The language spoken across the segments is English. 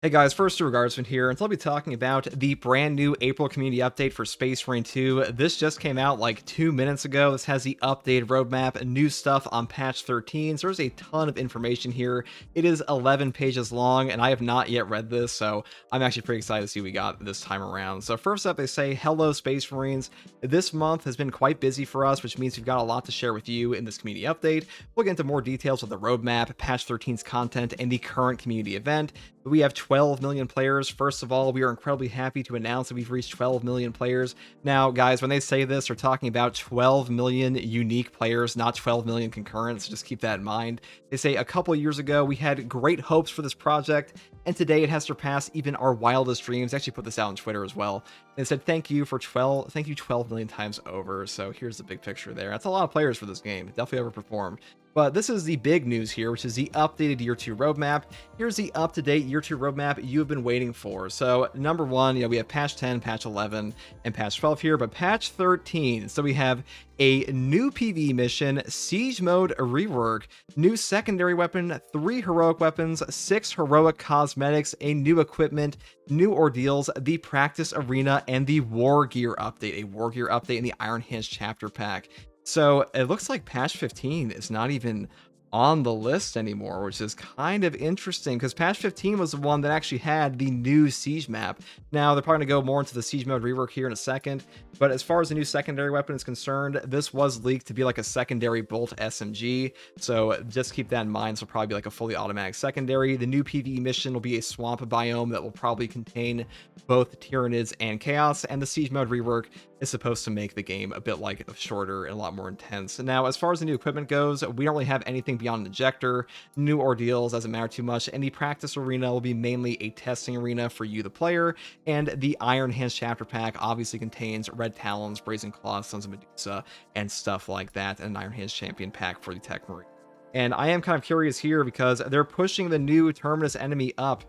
Hey guys, first Guardsman here, and so I'll be talking about the brand new April community update for Space Marine 2. This just came out like 2 minutes ago. This has the updated roadmap and new stuff on patch 13, so there's a ton of information here. It is 11 pages long, and I have not yet read this, so I'm actually pretty excited to see what we got this time around. So first up, they say, hello Space Marines. This month has been quite busy for us, which means we've got a lot to share with you in this community update. We'll get into more details of the roadmap, patch 13's content, and the current community event. We have 12 million players. First of all, we are incredibly happy to announce that we've reached 12 million players. Now, guys, when they say this, they're talking about 12 million unique players, not 12 million concurrents. Just keep that in mind. They say a couple years ago, we had great hopes for this project, and today it has surpassed even our wildest dreams. I actually put this out on Twitter as well. They said, thank you 12 million times over. So here's the big picture there. That's a lot of players for this game. Definitely overperformed. But this is the big news here, which is the updated Year 2 roadmap. Here's the up-to-date Year 2 roadmap you've been waiting for. So number one, we have patch 10, patch 11, and patch 12 here, but patch 13. So we have a new PvE mission, siege mode rework, new secondary weapon, 3 heroic weapons, 6 heroic cosmetics, a new equipment, new ordeals, the practice arena, and the Wargear update. A Wargear update in the Iron Hands chapter pack. So it looks like patch 15 is not even on the list anymore, which is kind of interesting because patch 15 was the one that actually had the new siege map. Now they're probably going to go more into the siege mode rework here in a second, but as far as the new secondary weapon is concerned, this was leaked to be like a secondary bolt SMG, so just keep that in mind. So probably be like a fully automatic secondary. The new PvE mission will be a swamp biome that will probably contain both Tyranids and Chaos, and the siege mode rework is supposed to make the game a bit like shorter and a lot more intense. Now, as far as the new equipment goes, we don't really have anything beyond an ejector. New ordeals doesn't matter too much, and the practice arena will be mainly a testing arena for you, the player, and the Iron Hands chapter pack obviously contains Red Talons, Brazen Claws, Sons of Medusa, and stuff like that, and an Iron Hands champion pack for the Tech Marine. And I am kind of curious here because they're pushing the new Terminus enemy up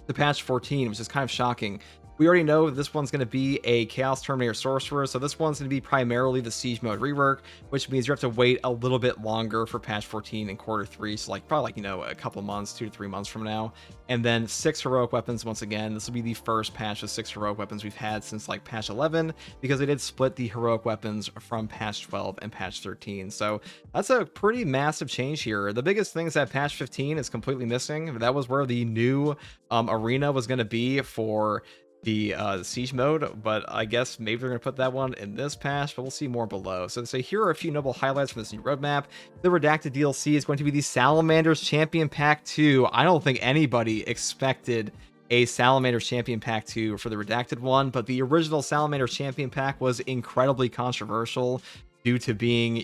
to patch 14, which is kind of shocking. We already know this one's going to be a Chaos Terminator Sorcerer, so this one's going to be primarily the Siege Mode rework, which means you have to wait a little bit longer for patch 14 in quarter 3, so probably a couple months, 2 to 3 months from now. And then 6 heroic weapons once again. This will be the first patch of 6 heroic weapons we've had since patch 11, because they did split the heroic weapons from patch 12 and patch 13. So that's a pretty massive change here. The biggest thing is that patch 15 is completely missing. That was where the new arena was going to be for the siege mode, but I guess maybe they're going to put that one in this patch, but we'll see more below. So they say here are a few notable highlights from this new roadmap. The Redacted DLC is going to be the Salamander's Champion Pack 2. I don't think anybody expected a Salamander's Champion Pack 2 for the Redacted one, but the original Salamander's Champion Pack was incredibly controversial due to being,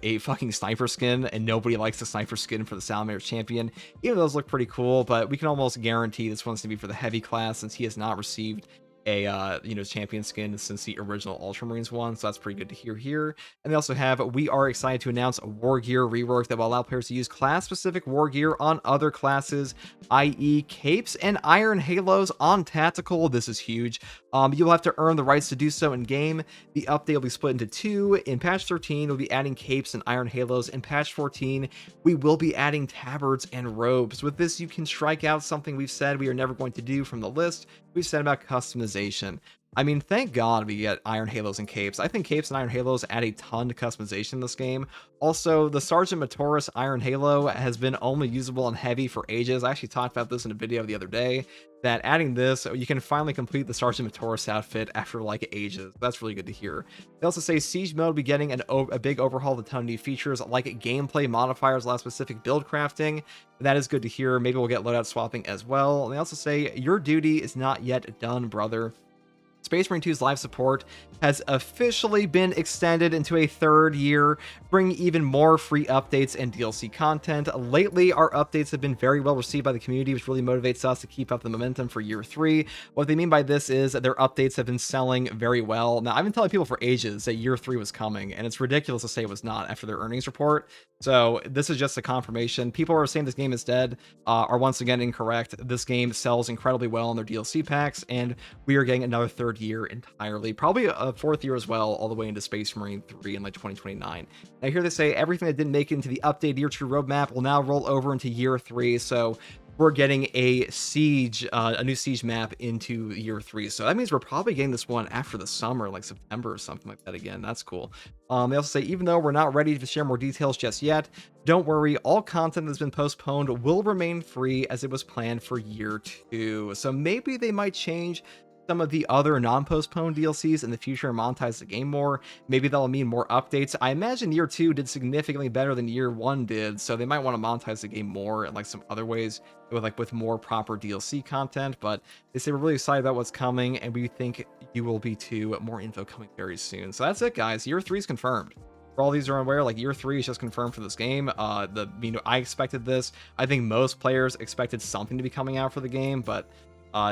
a fucking sniper skin, and nobody likes the sniper skin for the Salamander Champion. Even though those look pretty cool, but we can almost guarantee this one's going to be for the heavy class, since he has not received a champion skin since the original Ultramarines one, so that's pretty good to hear here. And they also have, we are excited to announce a Wargear rework that will allow players to use class-specific Wargear on other classes, i.e. capes and iron halos on tactical. This is huge. You'll have to earn the rights to do so in game. The update will be split into 2. In patch 13, we'll be adding capes and iron halos. In patch 14, we will be adding tabards and robes. With this, you can strike out something we've said we are never going to do from the list. We've said about customization. I mean, thank God we get Iron Halos and Capes. I think Capes and Iron Halos add a ton to customization in this game. Also, the Sergeant Matoris Iron Halo has been only usable on Heavy for ages. I actually talked about this in a video the other day, that adding this, you can finally complete the Sergeant Matoris outfit after ages. That's really good to hear. They also say Siege Mode will be getting a big overhaul with a ton of new features, like gameplay modifiers, allow specific build crafting. That is good to hear. Maybe we'll get loadout swapping as well. And they also say, your duty is not yet done, brother. Space Marine 2's live support has officially been extended into a 3rd year, bringing even more free updates and DLC content. Lately, our updates have been very well received by the community, which really motivates us to keep up the momentum for year 3. What they mean by this is that their updates have been selling very well. Now, I've been telling people for ages that year 3 was coming, and it's ridiculous to say it was not after their earnings report. So this is just a confirmation. People who are saying this game is dead are once again incorrect. This game sells incredibly well in their DLC packs, and we are getting another 3rd year entirely, probably a 4th year as well, all the way into Space Marine 3 in 2029. Now here they say everything that didn't make it into the updated year 2 roadmap will now roll over into year 3. So we're getting a new siege map into year 3. So that means we're probably getting this one after the summer, like September or something like that again. That's cool. They also say, even though we're not ready to share more details just yet, don't worry, all content that's been postponed will remain free as it was planned for year 2. So maybe they might change some of the other non-postponed DLCs in the future and monetize the game more. Maybe that'll mean more updates. I imagine year 2 did significantly better than year 1 did, so they might want to monetize the game more in like some other ways with more proper DLC content. But they say we're really excited about what's coming, and we think you will be too. More info coming very soon. So that's it, guys. Year 3 is confirmed. For all these are unaware, like year 3 is just confirmed for this game. I expected this. I think most players expected something to be coming out for the game, but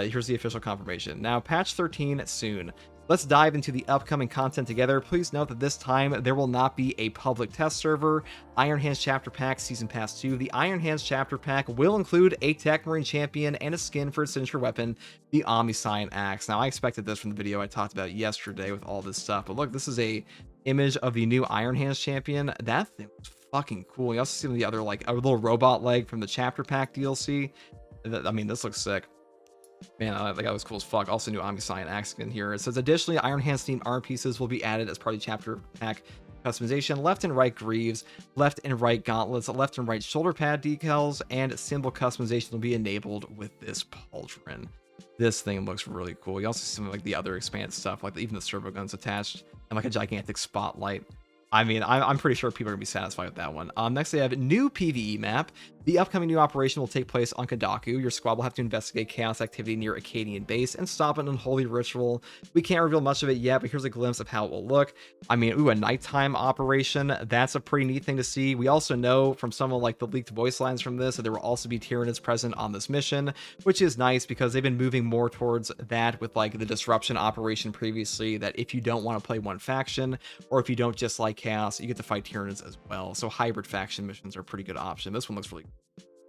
here's the official confirmation. Now, patch 13 soon. Let's dive into the upcoming content together. Please note that this time there will not be a public test server. Iron Hands Chapter Pack Season Pass 2. The Iron Hands Chapter Pack will include a Tech Marine Champion and a skin for its signature weapon, the Omniscient Axe. Now, I expected this from the video I talked about yesterday with all this stuff, but look, this is a image of the new Iron Hands Champion. That thing was fucking cool. You also see the other, like, a little robot leg from the Chapter Pack DLC. I mean, this looks sick. Man, that guy was cool as fuck. Also, new Omniscient Axe in here. It says, additionally, Iron Hands themed arm pieces will be added as part of the Chapter Pack customization. Left and right greaves, left and right gauntlets, left and right shoulder pad decals, and symbol customization will be enabled with this pauldron. This thing looks really cool. You also see some of like the other expanded stuff, like even the servo guns attached, and like a gigantic spotlight. I mean, I'm pretty sure people are going to be satisfied with that one. Next, they have a new PvE map. The upcoming new operation will take place on Kadaku. Your squad will have to investigate chaos activity near Acadian base and stop an unholy ritual. We can't reveal much of it yet, but here's a glimpse of how it will look. I mean, ooh, a nighttime operation. That's a pretty neat thing to see. We also know from some of like the leaked voice lines from this that there will also be Tyranids present on this mission, which is nice because they've been moving more towards that with like the disruption operation previously, that if you don't want to play one faction or if you don't just like chaos, you get to fight Tyranids as well. So hybrid faction missions are a pretty good option. This one looks really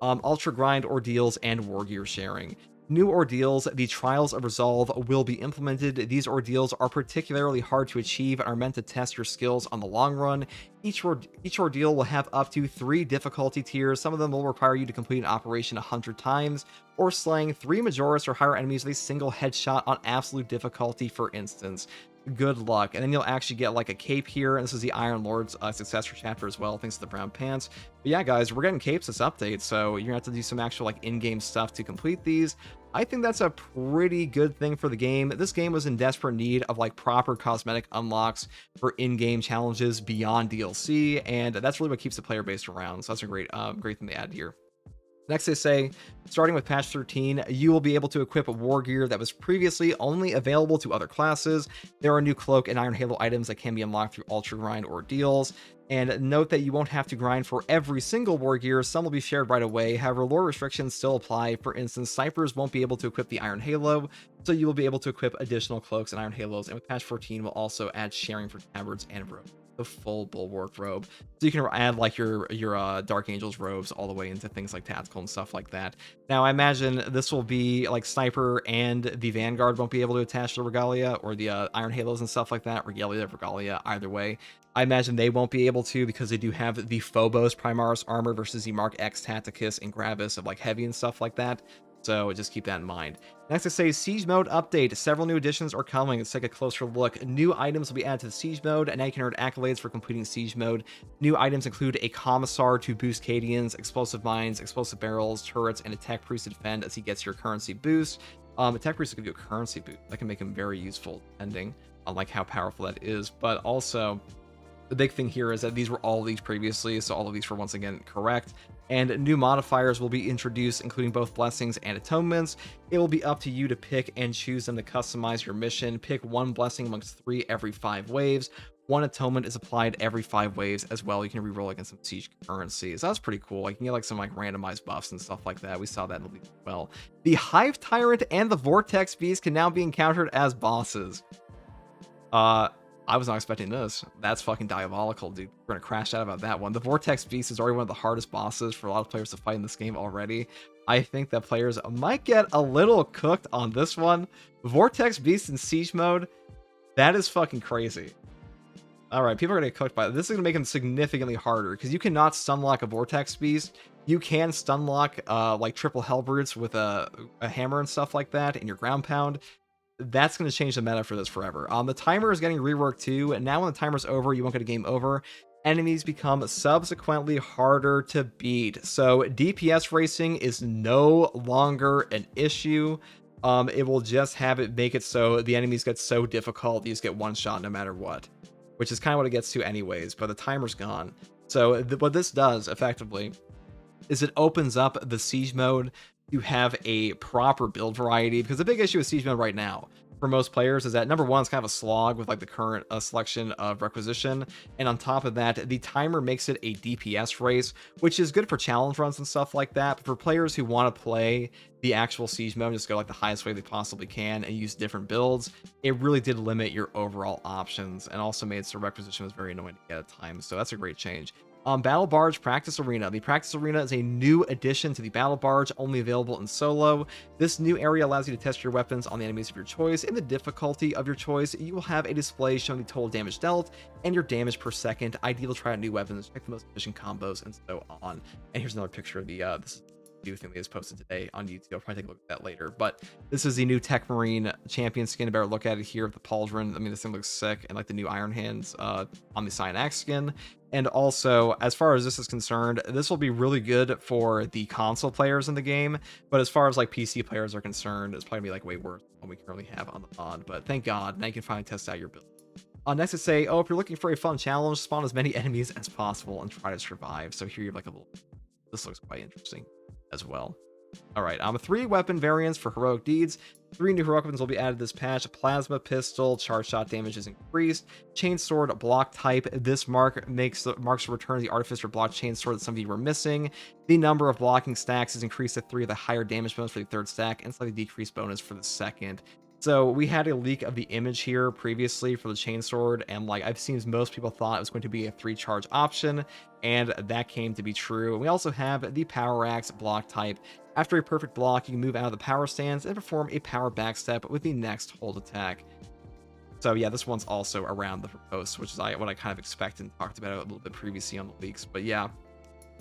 Ultra Grind, Ordeals, and Wargear sharing. New ordeals, the Trials of Resolve, will be implemented. These ordeals are particularly hard to achieve and are meant to test your skills on the long run. Each ordeal will have up to 3 difficulty tiers. Some of them will require you to complete an operation 100 times, or slaying 3 Majoris or higher enemies with a single headshot on absolute difficulty, for instance. Good luck. And then you'll actually get like a cape here, and this is the Iron Lord's successor chapter as well, thanks to the brown pants. But yeah, guys, we're getting capes this update, so you're gonna have to do some actual like in-game stuff to complete these. I think that's a pretty good thing for the game. This game was in desperate need of like proper cosmetic unlocks for in-game challenges beyond DLC, and that's really what keeps the player base around. So that's a great thing they added here. Next, they say, starting with patch 13, you will be able to equip Wargear that was previously only available to other classes. There are new Cloak and Iron Halo items that can be unlocked through Ultra Grind ordeals. And note that you won't have to grind for every single Wargear. Some will be shared right away. However, lore restrictions still apply. For instance, snipers won't be able to equip the Iron Halo, so you will be able to equip additional Cloaks and Iron Halos. And with patch 14, we'll also add sharing for tabards and robes. The full bulwark robe, so you can add like your Dark Angels robes all the way into things like tactical and stuff like that. Now I imagine this will be like sniper and the Vanguard won't be able to attach the regalia, or the Iron Halos and stuff like that. Regalia, either way, I imagine they won't be able to, because they do have the Phobos Primaris armor versus the Mark X Tacticus and Gravis of like heavy and stuff like that. So just keep that in mind. Next, I say Siege Mode update. Several new additions are coming. Let's take a closer look. New items will be added to the Siege Mode, and now you can earn accolades for completing Siege Mode. New items include a Commissar to boost Cadians, explosive mines, explosive barrels, turrets, and a Tech Priest to defend as he gets your currency boost. A Tech Priest will give you a currency boost. That can make him very useful, depending on like how powerful that is. But also, the big thing here is that these were all leaked previously, so all of these were once again correct. And new modifiers will be introduced, including both blessings and atonements. It will be up to you to pick and choose them to customize your mission. Pick 1 blessing amongst 3 every 5 waves. 1 atonement is applied every 5 waves as well. You can reroll against some siege currencies. That's pretty cool. Like, you can get like some like randomized buffs and stuff like that. We saw that in the leak as well. The Hive Tyrant and the Vortex Beast can now be encountered as bosses. I was not expecting this. That's fucking diabolical, dude. We're gonna crash out about that one. The Vortex Beast is already one of the hardest bosses for a lot of players to fight in this game already. I think that players might get a little cooked on this one. Vortex Beast in Siege Mode, that is fucking crazy. Alright, people are gonna get cooked by it. This is gonna make them significantly harder, because you cannot stunlock a Vortex Beast You can stun lock like triple Hellbrutes with a hammer and stuff like that in your ground pound. That's going to change the meta for this forever. The timer is getting reworked too, and now when the timer's over, you won't get a game over. Enemies become subsequently harder to beat. So DPS racing is no longer an issue. It will just have it make it so the enemies get so difficult, you just get one shot no matter what, which is kind of what it gets to anyways, but the timer's gone. So what this does effectively is it opens up the siege mode to have a proper build variety, because the big issue with siege mode right now for most players is that number one, it's kind of a slog with like the current selection of requisition, and on top of that, the timer makes it a DPS race, which is good for challenge runs and stuff like that. But for players who want to play the actual siege mode, just go like the highest way they possibly can and use different builds, it really did limit your overall options, and also made so requisition was very annoying to get at times. So that's a great change. Battle Barge Practice Arena. The Practice Arena is a new addition to the Battle Barge, only available in solo. This new area allows you to test your weapons on the enemies of your choice. In the difficulty of your choice, you will have a display showing the total damage dealt and your damage per second. Ideal to try out new weapons, check the most efficient combos, and so on. And here's another picture of the this is new thing that is posted today on YouTube. I'll probably take a look at that later. But this is the new Tech Marine champion skin. A better look at it here with the pauldron. I mean, this thing looks sick, and like the new Iron Hands on the Cyan Axe skin. And also, as far as this is concerned, this will be really good for the console players in the game. But as far as like PC players are concerned, it's probably gonna be like way worse than what we currently have on the mod. But thank God, now you can finally test out your build. Next to say, if you're looking for a fun challenge, spawn as many enemies as possible and try to survive. So here you have like a little. This looks quite interesting as well. All right, 3 weapon variants for heroic deeds. 3 new heroic weapons will be added this patch. Plasma pistol, charge shot damage is increased. Chainsword block type. This marks the return of the artificer block chainsword that some of you were missing. The number of blocking stacks is increased to 3 with a higher damage bonus for the 3rd stack and slightly decreased bonus for the 2nd. So we had a leak of the image here previously for the chainsword, and like I've seen most people thought it was going to be a 3 charge option, and that came to be true. And we also have the power axe block type. After a perfect block, you can move out of the power stance and perform a power backstep with the next hold attack. So yeah, this one's also around the proposed, which is what I kind of expected and talked about it a little bit previously on the leaks. But yeah,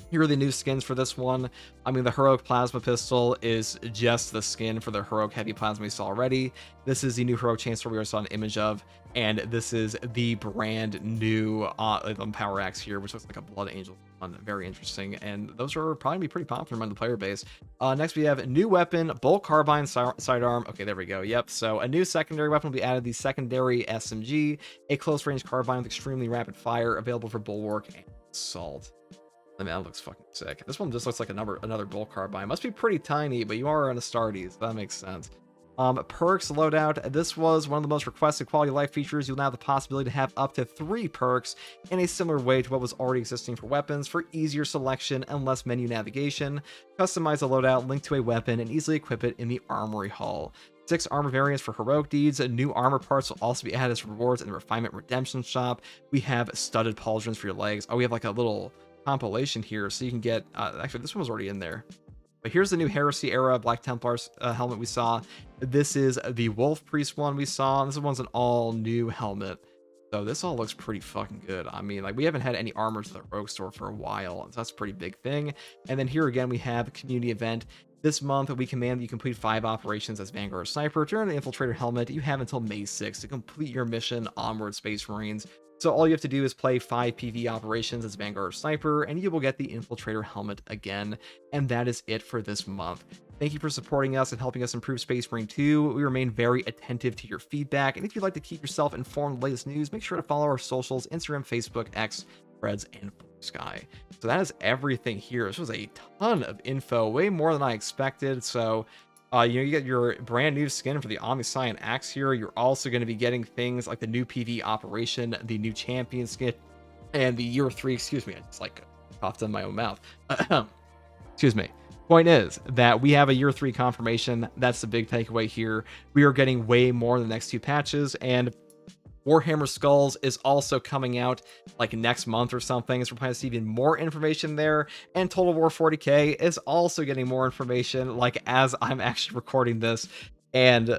here are the new skins for this one. I mean, the heroic plasma pistol is just the skin for the heroic heavy plasma we saw already. This is the new heroic chainsword we already saw an image of, and this is the brand new power axe here, which looks like a blood angel one. Very interesting, and those are probably gonna be pretty popular among the player base. Next we have a new weapon, bolt carbine sidearm. Okay, there we go. Yep. So a new secondary weapon will be added, the secondary SMG, a close range carbine with extremely rapid fire, available for bulwark and assault. I mean, that looks fucking sick. This one just looks like another bolt carbine. Must be pretty tiny, but you are on a Astartes, so that makes sense. Perks loadout. This was one of the most requested quality of life features. You'll now have the possibility to have up to 3 perks in a similar way to what was already existing for weapons, for easier selection and less menu navigation. Customize the loadout, link to a weapon, and easily equip it in the armory hall. 6 armor variants for heroic deeds. New armor parts will also be added as rewards in the refinement redemption shop. We have studded pauldrons for your legs. Oh, we have like a little compilation here, so you can get actually this one was already in there, but here's the new heresy era Black Templars helmet we saw. This is the wolf priest one we saw. This one's an all new helmet, so this all looks pretty fucking good. I mean, like, we haven't had any armors at the rogue store for a while, so that's a pretty big thing. And then here again we have a community event. This month, we command that you complete 5 operations as Vanguard or Sniper. To earn an Infiltrator helmet, you have until May 6th to complete your mission, Onward Space Marines. So all you have to do is play 5 PvE operations as Vanguard or Sniper, and you will get the Infiltrator helmet again. And that is it for this month. Thank you for supporting us and helping us improve Space Marine 2. We remain very attentive to your feedback, and if you'd like to keep yourself informed of the latest news, make sure to follow our socials, Instagram, Facebook, X, Threads, and Sky. So that is everything here. This was a ton of info, way more than I expected. So you get your brand new skin for the Omni-Cyan Axe here. You're also going to be getting things like the new PvE operation, the new champion skin, and the year 3, excuse me, I just like coughed in my own mouth. Excuse me. Point is that we have a year 3 confirmation. That's the big takeaway here. We are getting way more in the next 2 patches, and Warhammer Skulls is also coming out like next month or something, so we're planning to see even more information there. And Total War 40k is also getting more information, like as I'm actually recording this. and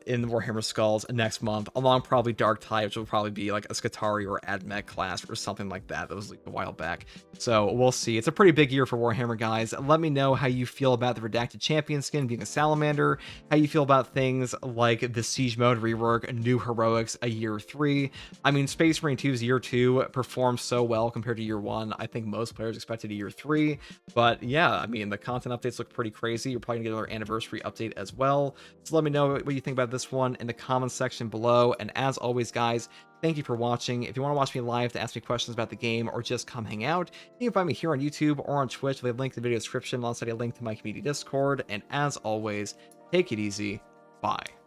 in Warhammer Skulls next month, along probably Dark Tide, which will probably be like a Scutari or Admech class or something like that. That was like a while back. So we'll see. It's a pretty big year for Warhammer, guys. Let me know how you feel about the Redacted Champion skin being a Salamander, how you feel about things like the Siege Mode rework, New Heroics, a year 3. I mean, Space Marine 2's year 2 performed so well compared to year 1. I think most players expected a year 3. But yeah, I mean, the content updates look pretty crazy. You're probably going to get another anniversary update as well. So let me know what you think about this one in the comments section below. And as always, guys, thank you for watching. If you want to watch me live to ask me questions about the game or just come hang out, you can find me here on YouTube or on Twitch. They have a link in the video description alongside a link to my community Discord. And as always, take it easy. Bye.